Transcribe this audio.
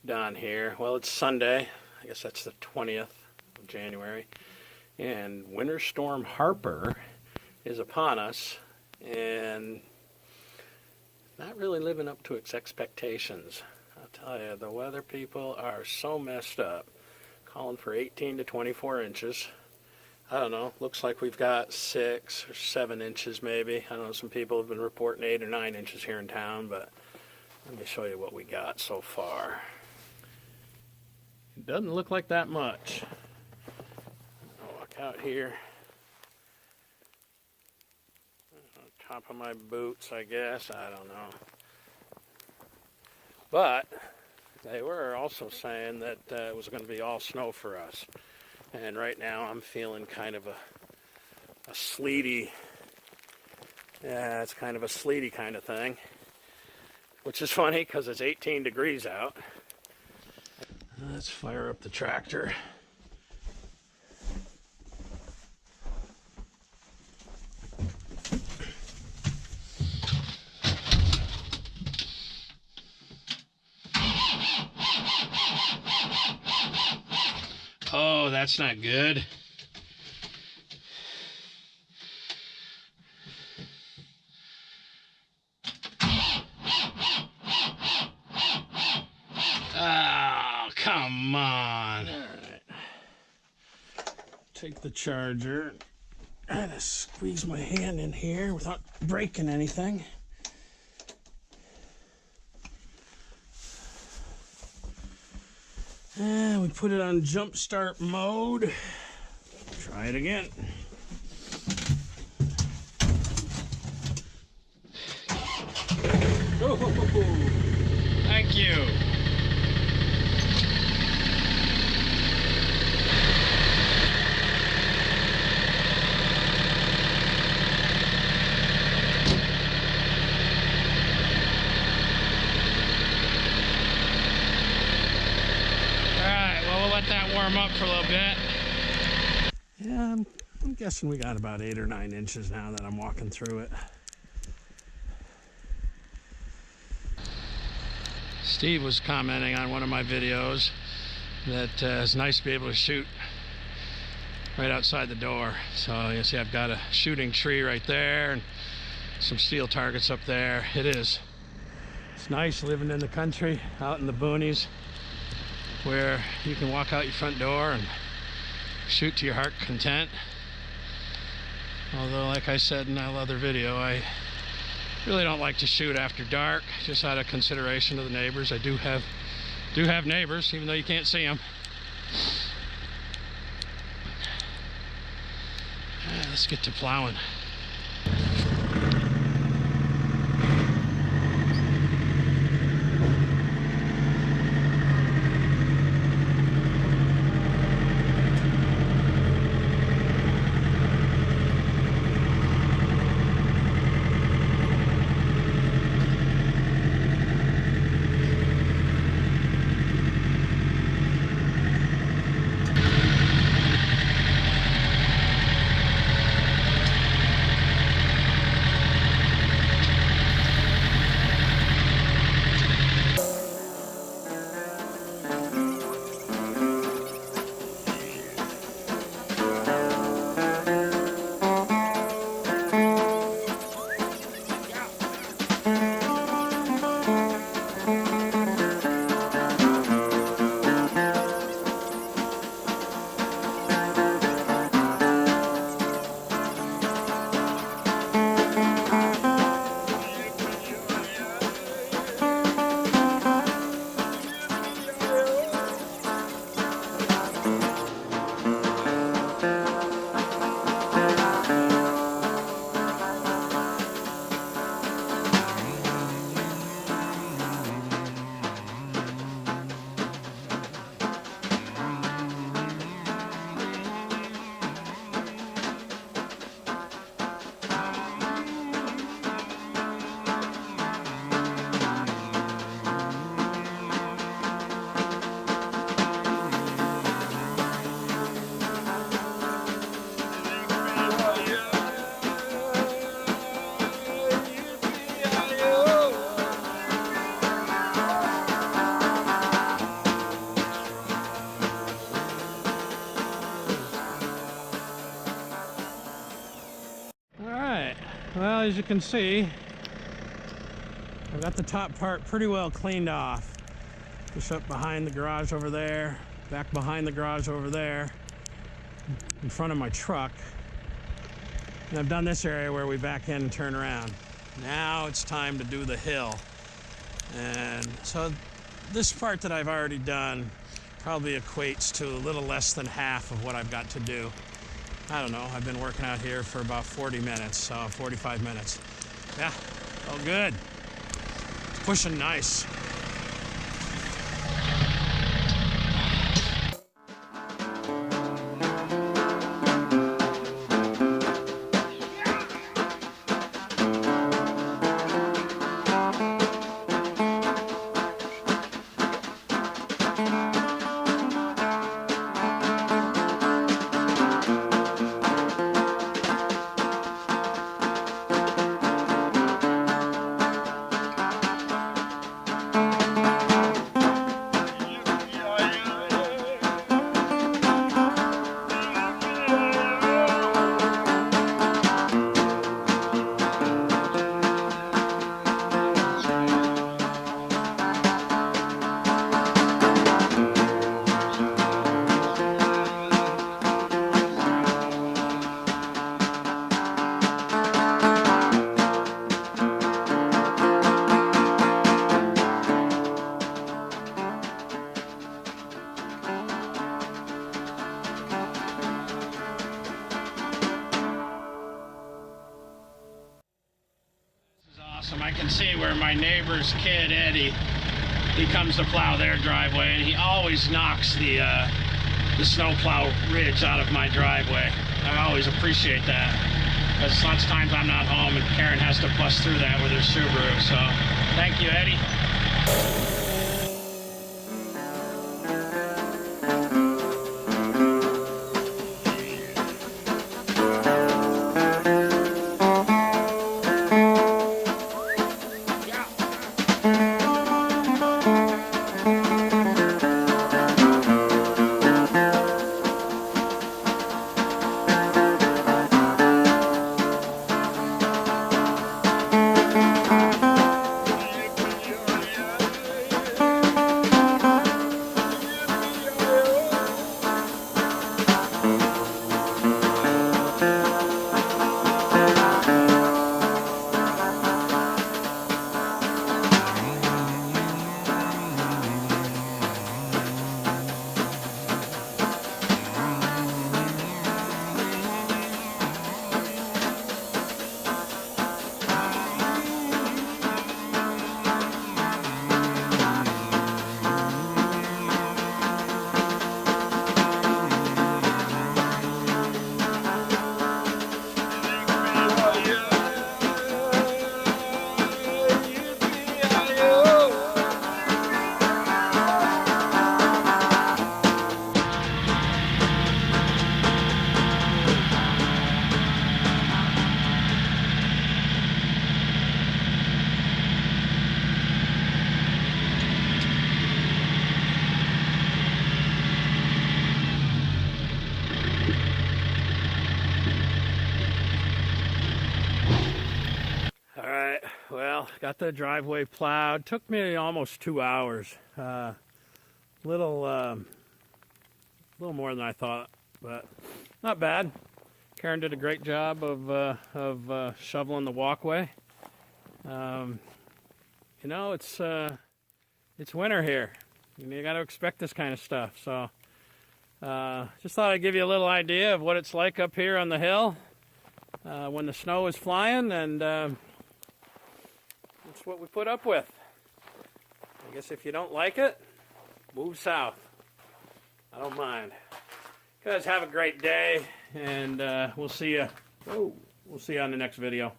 down here. Well, it's Sunday. I guess that's the 20th of January. And Winter Storm Harper is upon us. And not really living up to its expectations. I'll tell you, the weather people are so messed up. Calling for 18 to 24 inches. I don't know. Looks like we've got 6 or 7 inches maybe. I know some people have been reporting 8 or 9 inches here in town, but let me show you what we got so far. It doesn't look like that much. I'll walk out here. On top of my boots, I guess. I don't know. But they were also saying that it was going to be all snow for us. And right now I'm feeling kind of a sleety, yeah, it's kind of a sleety kind of thing. Which is funny because it's 18 degrees out. Let's fire up the tractor. Oh, that's not good. Oh, come on. All right. Take the charger. I gotta squeeze my hand in here without breaking anything. And we put it on jump start mode. Try it again. Oh, thank you. Let that warm up for a little bit. Yeah, I'm guessing we got about 8 or 9 inches now that I'm walking through it. Steve was commenting on one of my videos that it's nice to be able to shoot right outside the door. So you see I've got a shooting tree right there and some steel targets up there. It is. It's nice living in the country, out in the boonies, where you can walk out your front door and shoot to your heart content. Although, like I said in that other video, I really don't like to shoot after dark, just out of consideration of the neighbors. I do have neighbors, even though you can't see them. Let's get to plowing. Well, as you can see, I've got the top part pretty well cleaned off. Just up behind the garage over there, back behind the garage over there, in front of my truck. And I've done this area where we back in and turn around. Now it's time to do the hill. And so this part that I've already done probably equates to a little less than half of what I've got to do. I don't know, I've been working out here for about 40 minutes, so 45 minutes. Yeah, all good. It's pushing nice. Awesome. I can see where my neighbor's kid, Eddie, he comes to plow their driveway, and he always knocks the snowplow ridge out of my driveway. I always appreciate that, because lots of times I'm not home and Karen has to bust through that with her Subaru. So thank you, Eddie. Well, got the driveway plowed. Took me almost 2 hours. Little more than I thought, but not bad. Karen did a great job of shoveling the walkway. You know, it's winter here. You got to expect this kind of stuff. So, just thought I'd give you a little idea of what it's like up here on the hill when the snow is flying, and that's what we put up with. I guess if you don't like it, move south. I don't mind. Guys, have a great day, and we'll see you. We'll see you on the next video.